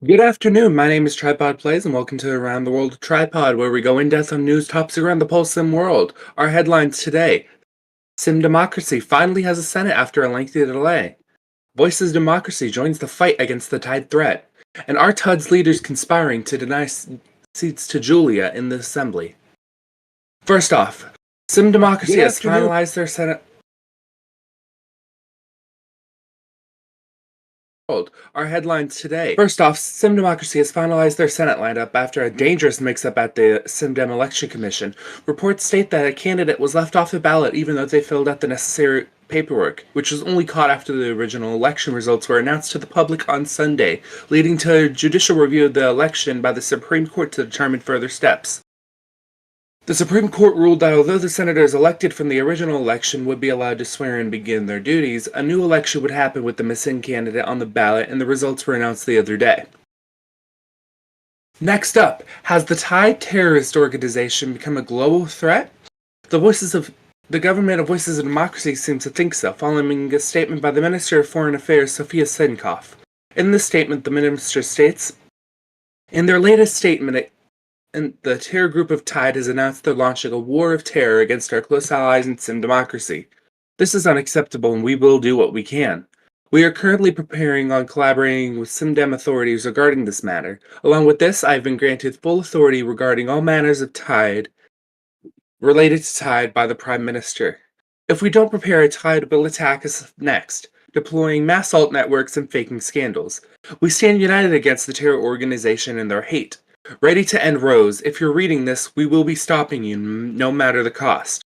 Good afternoon. My name is TripodPlayz, and welcome to Around the World with Tripod, where we go in depth on news topics around the whole sim world. Our headlines today: Sim Democracy finally has a Senate after a lengthy delay. Voices Democracy joins the fight against the Tide threat. And are TUD's leaders conspiring to deny seats to Julia in the Assembly? First off, Sim Democracy Good has afternoon. finalized their Senate. Our headlines today. First off, Sim Democracy has finalized their Senate lineup after a dangerous mix-up at the SimDem Election Commission. Reports state that a candidate was left off the ballot even though they filled out the necessary paperwork, which was only caught after the original election results were announced to the public on Sunday, leading to a judicial review of the election by the Supreme Court to determine further steps. The Supreme Court ruled that although the senators elected from the original election would be allowed to swear and begin their duties, a new election would happen with the missing candidate on the ballot, and the results were announced the other day. Next up, has the Thai terrorist organization become a global threat? The government of Voices of Democracy seems to think so, following a statement by the Minister of Foreign Affairs, Sofia Senkov. In this statement, the minister states, in their latest statement, and the terror group of Tide has announced they're launching a war of terror against our close allies in Sim democracy. This is unacceptable and we will do what we can. We are currently preparing on collaborating with SimDem authorities regarding this matter. Along with this, I have been granted full authority regarding all matters of Tide related to Tide by the Prime Minister. If we don't prepare, a Tide will attack us next, deploying mass alt networks and faking scandals. We stand united against the terror organization and their hate. Ready to end Rose. If you're reading this, we will be stopping you, no matter the cost.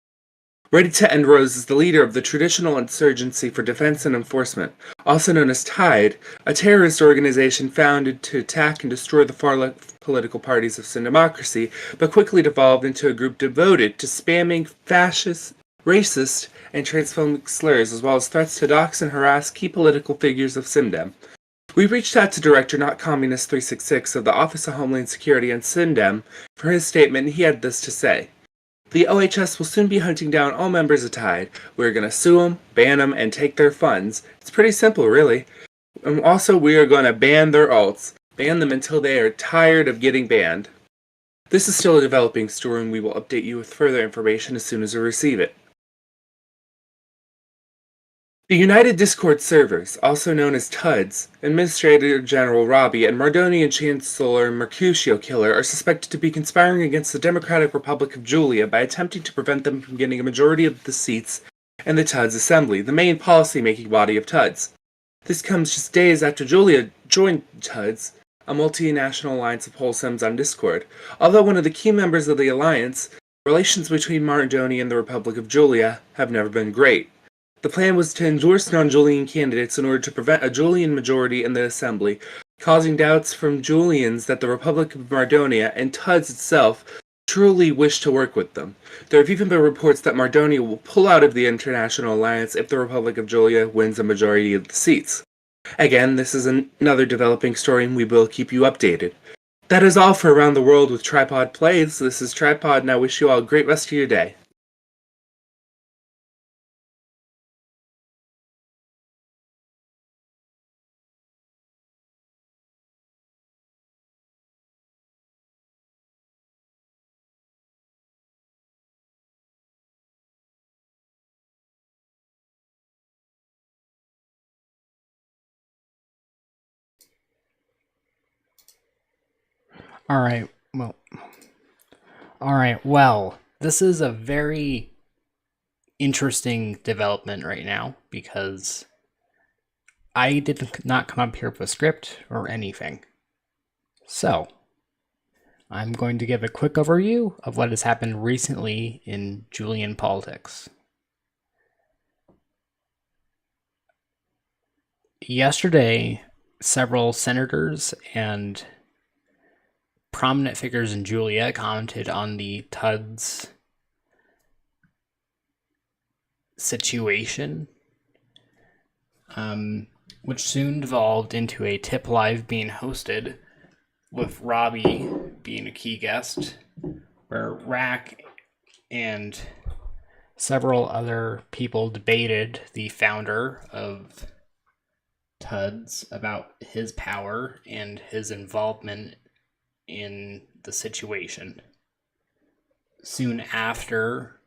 Ready to End Rose is the leader of the Traditional Insurgency for Defense and Enforcement, also known as TIDE, a terrorist organization founded to attack and destroy the far-left political parties of Sin Democracy, but quickly devolved into a group devoted to spamming fascist, racist, and transphobic slurs, as well as threats to dox and harass key political figures of SimDem. We reached out to Director Not Communist 366 of the Office of Homeland Security and SimDem for his statement, and he had this to say. The OHS will soon be hunting down all members of Tide. We're gonna sue them, ban them, and take their funds. It's pretty simple, really. And also, we are gonna ban their alts. Ban them until they are tired of getting banned. This is still a developing story, and we will update you with further information as soon as we receive it. The United Discord Servers, also known as TUDs, Administrator General Robbie and Mardonian Chancellor Mercutio Killer are suspected to be conspiring against the Democratic Republic of Julia by attempting to prevent them from getting a majority of the seats in the TUDs Assembly, the main policy-making body of TUDs. This comes just days after Julia joined TUDs, a multinational alliance of wholesomes on Discord. Although one of the key members of the alliance, relations between Mardoni and the Republic of Julia have never been great. The plan was to endorse non-Julian candidates in order to prevent a Julian majority in the Assembly, causing doubts from Julians that the Republic of Mardonia and TUDS itself truly wish to work with them. There have even been reports that Mardonia will pull out of the International Alliance if the Republic of Julia wins a majority of the seats. Again, this is another developing story and we will keep you updated. That is all for Around the World with TripodPlayz. This is Tripod and I wish you all a great rest of your day. All right. Well, all right. Well, this is a very interesting development right now because I did not come up here with a script or anything. So, I'm going to give a quick overview of what has happened recently in Julian politics. Yesterday, several senators and prominent figures in Julia commented on the TUDS situation, which soon devolved into a tip live being hosted with Robbie being a key guest, where Rack and several other people debated the founder of Tuds about his power and his involvement in the situation. Soon after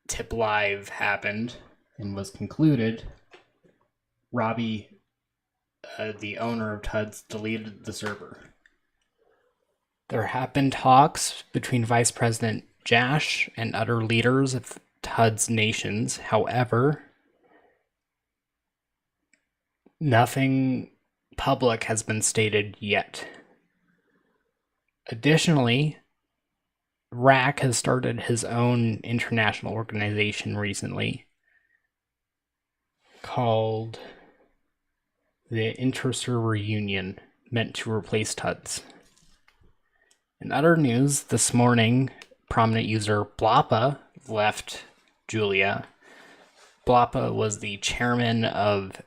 Tip Live happened and was concluded, Robbie, the owner of Tuds, deleted the server. There have been talks between Vice President Jash and other leaders of Tuds nations. However, nothing public has been stated yet. Additionally, RAC has started his own international organization recently called the Inter-Server Union, meant to replace Tuds. In other news, this morning, prominent user Blappa left Julia. Blappa was the chairman of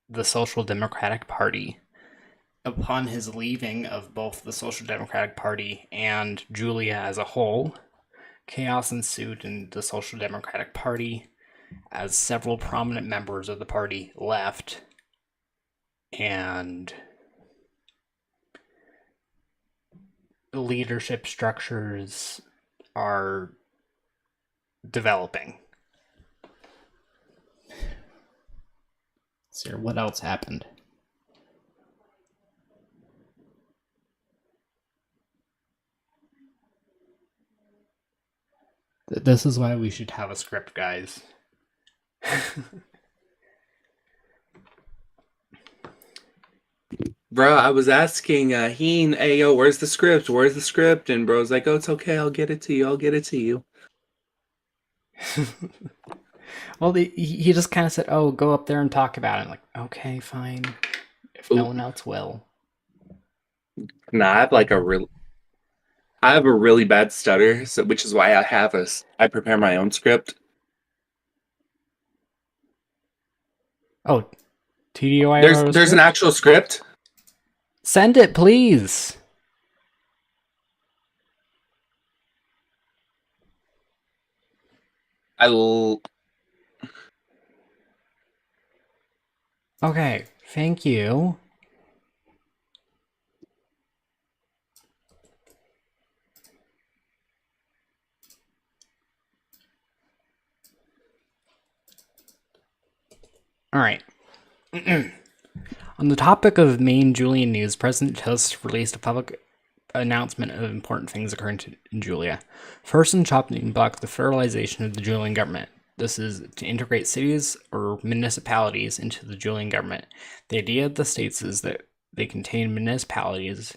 the Social Democratic Party. Upon his leaving of both the Social Democratic Party and Julia as a whole, chaos ensued in the Social Democratic Party as several prominent members of the party left, and leadership structures are developing. So, what else happened? This is why we should have a script, guys. Bro, I was asking Heen, hey, yo, where's the script? Where's the script? And bro's like, oh, it's okay. I'll get it to you. I'll get it to you. Well, he just kind of said, oh, go up there and talk about it. I'm like, okay, fine. If no one else will. Nah, I have a really bad stutter, so which is why I prepare my own script. Oh, TDOI. There's an actual script. Send it, please. Okay, thank you. All right. On the topic of main Julian news, President Tusk released a public announcement of important things occurring in Julia. First, in chopping block the federalization of the Julian government. This is to integrate cities or municipalities into the Julian government. The idea of the states is that they contain municipalities.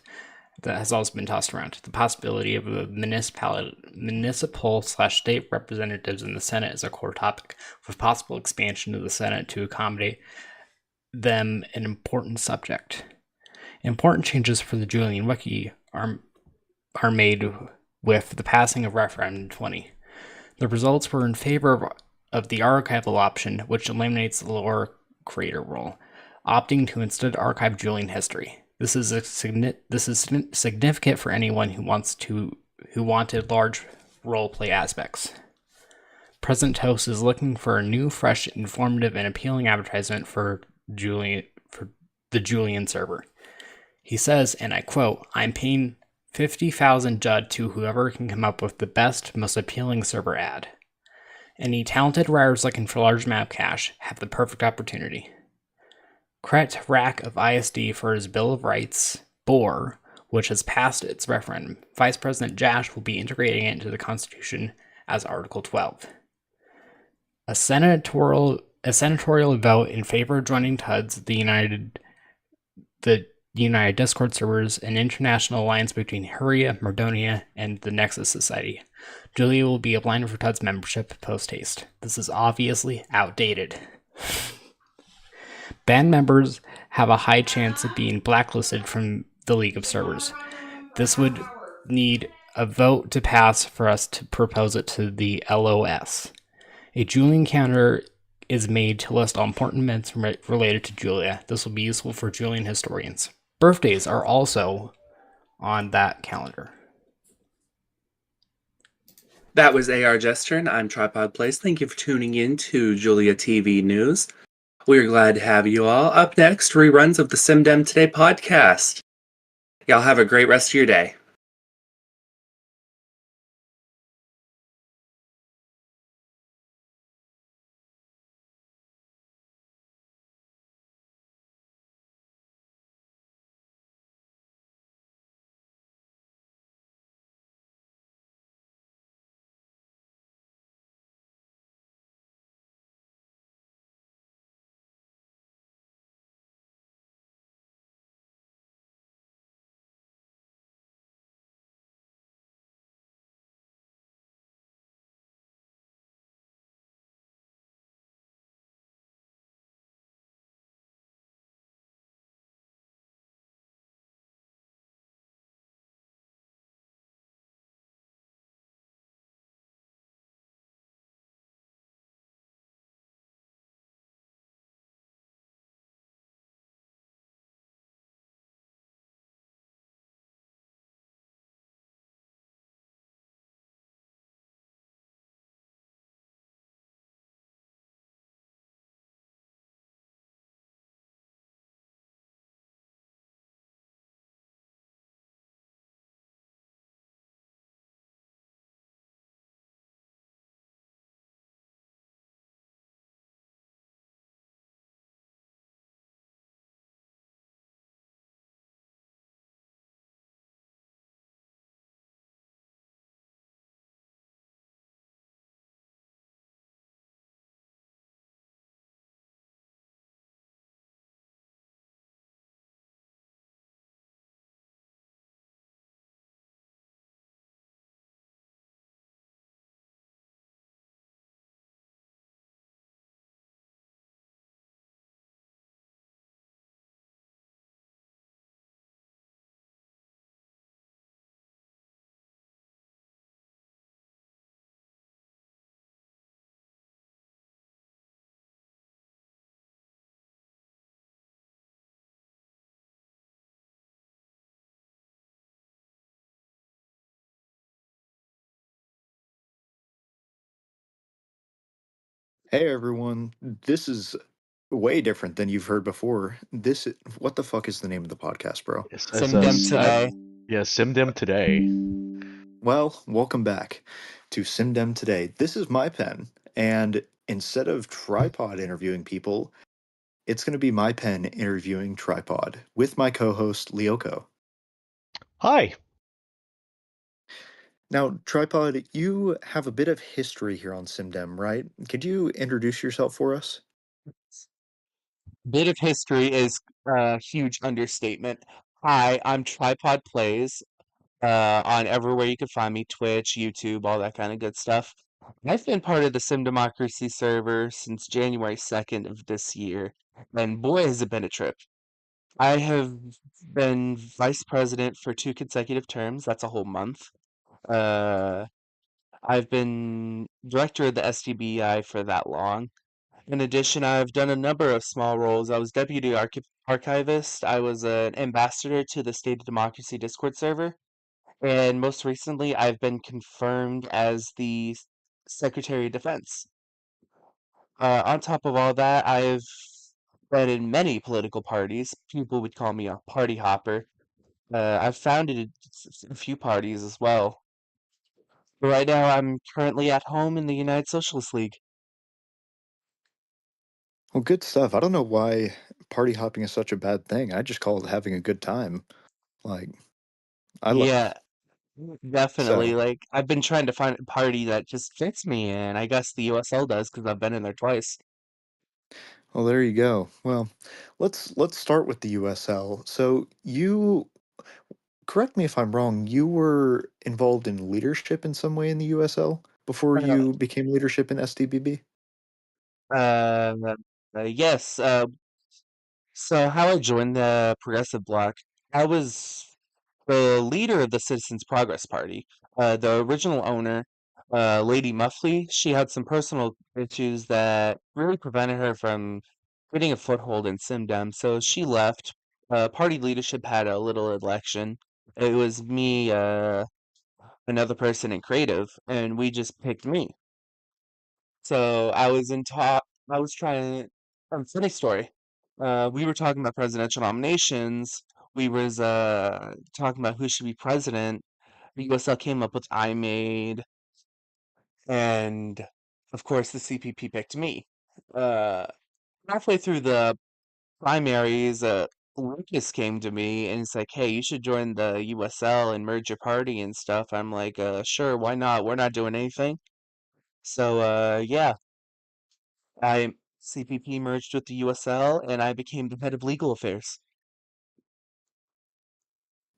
That has also been tossed around. The possibility of a municipal/state representatives in the Senate is a core topic, with possible expansion of the Senate to accommodate them an important subject. Important changes for the Julian Wiki are made with the passing of Referendum 20. The results were in favor of the archival option, which eliminates the lower creator role, opting to instead archive Julian history. This is significant for anyone who wanted large role-play aspects. President Toast is looking for a new, fresh, informative, and appealing advertisement for the Julian server. He says, and I quote, "I'm paying 50,000 Judd to whoever can come up with the best, most appealing server ad. Any talented writers looking for large map cache have the perfect opportunity. Credit RAC of ISD for his Bill of Rights, BOR, which has passed its referendum. Vice President Jash will be integrating it into the Constitution as Article 12. A senatorial vote in favor of joining TUDS, the United Discord servers, an international alliance between Huria, Mordonia, and the Nexus Society. Julia will be applying for TUDS membership post-haste. This is obviously outdated. Band members have a high chance of being blacklisted from the League of Servers. This would need a vote to pass for us to propose it to the LOS. A Julian calendar is made to list all important events related to Julia. This will be useful for Julian historians. Birthdays are also on that calendar. That was AR Jester, and I'm TripodPlayz. Thank you for tuning in to JuliaTV News. We're glad to have you all. Up next, reruns of the SimDem Today podcast. Y'all have a great rest of your day. Hey everyone, this is way different than you've heard before. What the fuck is the name of the podcast, bro? It says Simdem today. Simdim today. Well, welcome back to SimDem Today. This is my pen, and instead of Tripod interviewing people, it's going to be my pen interviewing Tripod with my co-host Lyoko. Hi. Now, Tripod, you have a bit of history here on SimDem, right? Could you introduce yourself for us? Bit of history is a huge understatement. Hi, I'm TripodPlayz on everywhere you can find me, Twitch, YouTube, all that kind of good stuff. I've been part of the Sim Democracy server since January 2nd of this year, and boy, has it been a trip. I have been vice president for 2 consecutive terms. That's a whole month. Uh, I've been director of the SDBI for that long. In addition, I've done a number of small roles. I was deputy archivist. I was an ambassador to the State of Democracy Discord server. And most recently, I've been confirmed as the Secretary of Defense. On top of all that, I've been in many political parties. People would call me a party hopper. I've founded a few parties as well. But right now, I'm currently at home in the United Socialist League. Well, good stuff. I don't know why party hopping is such a bad thing. I just call it having a good time. Like, I love. Yeah, definitely. So, Like, I've been trying to find a party that just fits me, and I guess the USL does because I've been in there twice. well, there you go. Well, let's start with the USL. So, you correct me if I'm wrong. You were involved in leadership in some way in the USL before Uh, you became leadership in SDBB. uh, yes. So how I joined the Progressive Bloc, I was the leader of the Citizens Progress Party. The original owner, Lady Muffley, she had some personal issues that really prevented her from getting a foothold in Simdem, so she left. Party leadership had a little election. It was me, another person in creative, and we just picked me. So I was in talk. I was trying. Funny story. We were talking about presidential nominations. We was talking about who should be president. The USL came up with I made, and of course the CPP picked me. Uh, Halfway through the primaries, Lucas came to me and he's like, "Hey, you should join the USL and merge your party and stuff." I'm like, "Sure, why not? We're not doing anything." So, yeah, I CPP merged with the USL and I became the head of legal affairs.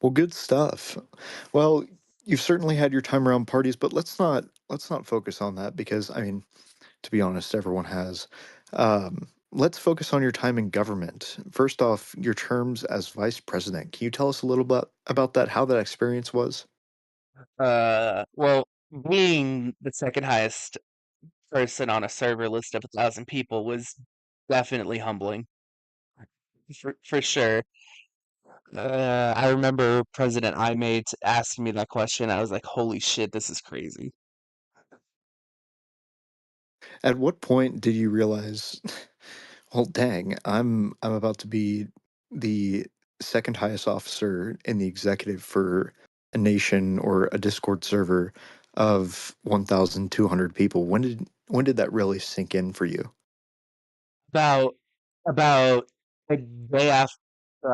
Well, good stuff. Well, you've certainly had your time around parties, but let's not focus on that because I mean, to be honest, everyone has. Let's focus on your time in government. First off, your terms as vice president. Can you tell us a little bit about that? How that experience was? Well, being the second highest person on a server list of 1,000 people was definitely humbling, for sure. I remember President I made asking me that question. I was like, "Holy shit, this is crazy." At what point did you realize, well, dang, I'm about to be the second highest officer in the executive for a nation or a Discord server of 1,200 people. When did that really sink in for you? About about a day after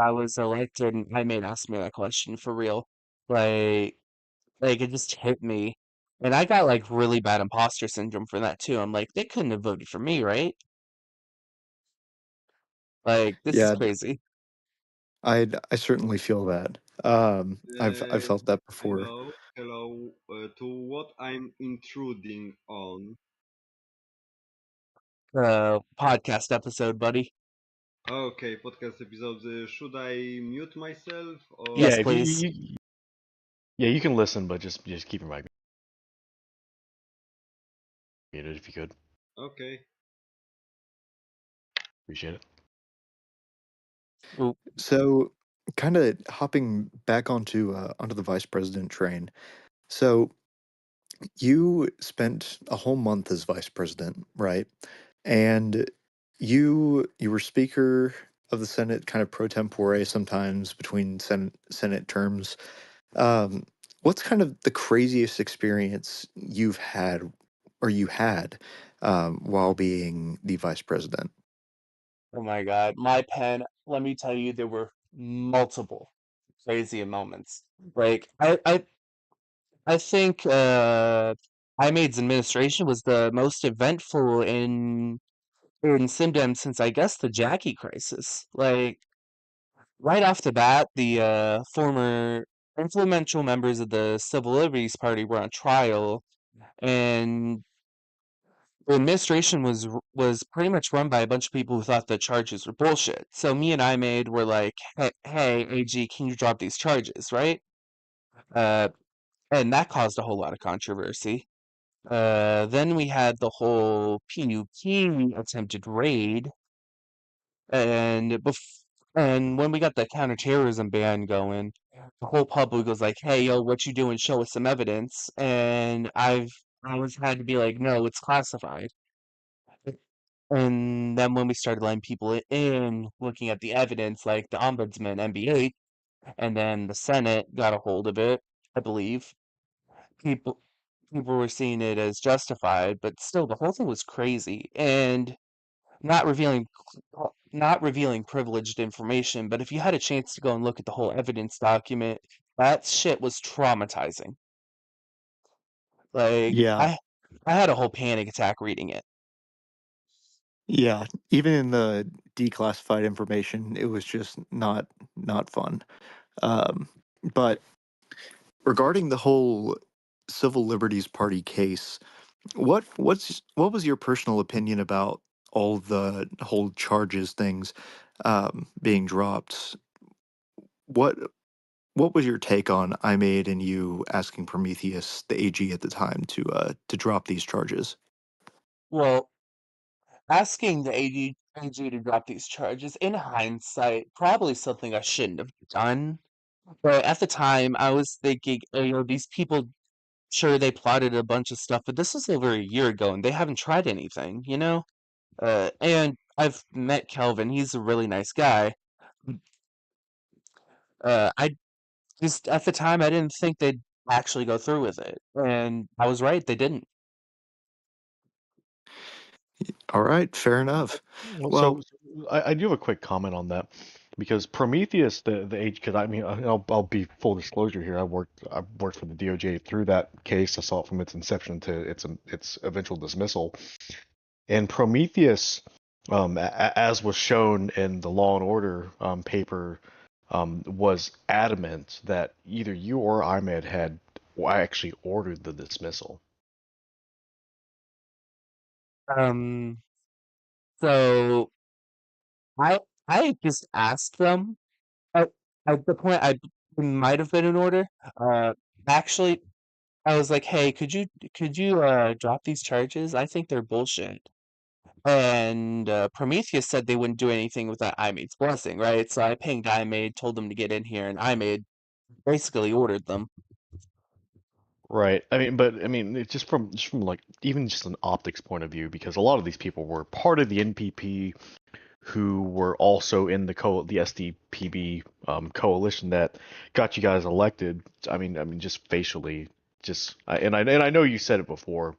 I was elected, I made ask me that question for real. Like, like it just hit me, and I got like really bad imposter syndrome for that too. I'm like, they couldn't have voted for me, right? Like, this is Yeah, crazy. I certainly feel that. I've Uh, felt that before. hello. To what I'm intruding on. Podcast episode, buddy. Okay, podcast episode. Should I mute myself Yeah, Yes, or? if you, please. yeah, you can listen, but just keep your mic muted if you could. Okay. Appreciate it. Ooh, So, kind of hopping back onto the vice president train. So, you spent a whole month as vice president, right? And you were speaker of the Senate, kind of pro tempore sometimes between Senate terms. Um, what's kind of the craziest experience you've had or you had while being the vice president? oh my God, my pen. Let me tell you, there were multiple crazy moments. Like, I think iMade's administration was the most eventful in Simdem since I guess the Jackie crisis. Like, right off the bat, the former influential members of the Civil Liberties Party were on trial, and the administration was pretty much run by a bunch of people who thought the charges were bullshit. So me and iMade were like, hey, AG, can you drop these charges, right? Uh, and that caused a whole lot of controversy. Then we had the whole PUP attempted raid, and and when we got the counterterrorism ban going, the whole public was like, "Hey, yo, what you doing? Show us some evidence." And I was had to be like, "No, it's classified." And then when we started letting people in, looking at the evidence, like the ombudsman, MB8, and then the Senate got a hold of it, I believe. People people were seeing it as justified, but still, the whole thing was crazy. And not revealing not revealing privileged information, but if you had a chance to go and look at the whole evidence document, that shit was traumatizing. Like Yeah, I had a whole panic attack reading it. yeah. Even in the declassified information, it was just not fun. Um, but regarding the whole Civil Liberties Party case, what was your personal opinion about all the whole charges things being dropped? What what was your take on I made and you asking Prometheus, the AG at the time, to drop these charges? Well, asking the AG to drop these charges in hindsight, probably something I shouldn't have done. But at the time, I was thinking, these people, sure, they plotted a bunch of stuff, but this was over a year ago and they haven't tried anything, you know? And I've met Kelvin. He's a really nice guy. I just at the time I didn't think they'd actually go through with it, and I was right. They didn't. All right, fair enough. Well, Well, I do have a quick comment on that because Prometheus, the age, because I mean, I'll be full disclosure here. I worked for the DOJ through that case. I saw it from its inception to its eventual dismissal. And Prometheus, as was shown in the Law and Order paper, was adamant that either you or Ahmed had actually ordered the dismissal. Um, so I I just asked them at, at the point I it might have been in order. Uh, actually, I was like, "Hey, could you drop these charges? I think they're bullshit." And Prometheus said they wouldn't do anything without IMAID's blessing, right? So I pinged IMAID, told them to get in here, and IMAID basically ordered them. Right. I mean, but I mean, it's just from like even just an optics point of view, because a lot of these people were part of the NPP who were also in the SDPB coalition that got you guys elected. I mean, just facially, and I know you said it before,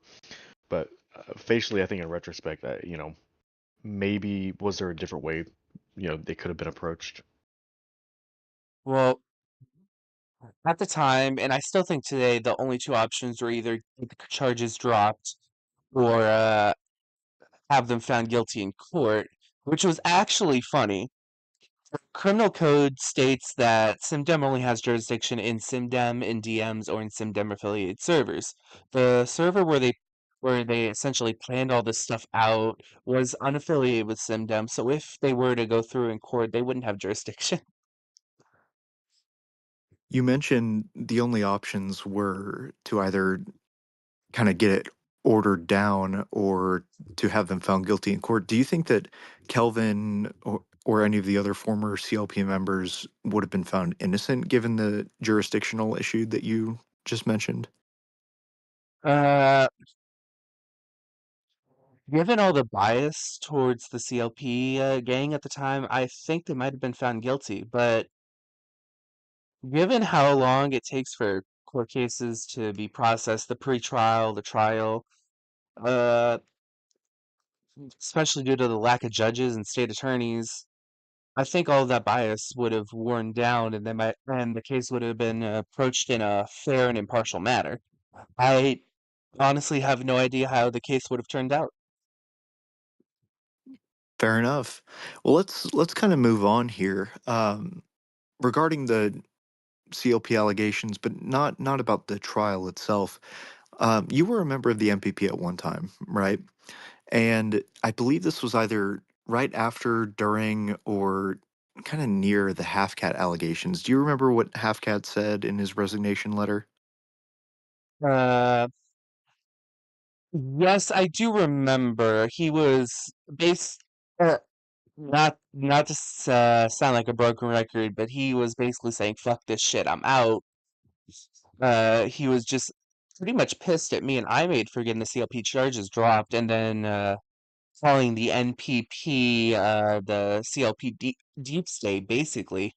but facially, I think in retrospect, maybe was there a different way, they could have been approached. Well, at the time, and I still think today, the only two options were either get the charges dropped or have them found guilty in court, which was actually funny. Criminal code states that SimDem only has jurisdiction in SimDem, in DMs, or in SimDem affiliated servers. The server where they essentially planned all this stuff out was unaffiliated with SimDem, so if they were to go through in court, they wouldn't have jurisdiction. you mentioned the only options were to either kind of get it ordered down or to have them found guilty in court. Do you think that Kelvin or any of the other former CLP members would have been found innocent given the jurisdictional issue that you just mentioned? Uh, Given all the bias towards the CLP gang at the time, I think they might have been found guilty, but given how long it takes for court cases to be processed, the pre-trial, the trial, uh, especially due to the lack of judges and state attorneys, I think all of that bias would have worn down, and the case would have been approached in a fair and impartial manner. I honestly have no idea how the case would have turned out. Fair enough. Well, let's kind of move on here. Regarding the CLP allegations, but not about the trial itself. You were a member of the MPP at one time, right? And I believe this was either right after, during, or kind of near the Halfcat allegations. Do you remember what Halfcat said in his resignation letter? Uh, yes, I do remember. He was base, uh, not to sound like a broken record, but he was basically saying, "Fuck this shit, I'm out." He was just pretty much pissed at me and I made for getting the CLP charges dropped, and then calling the NPP the CLP deep state, basically.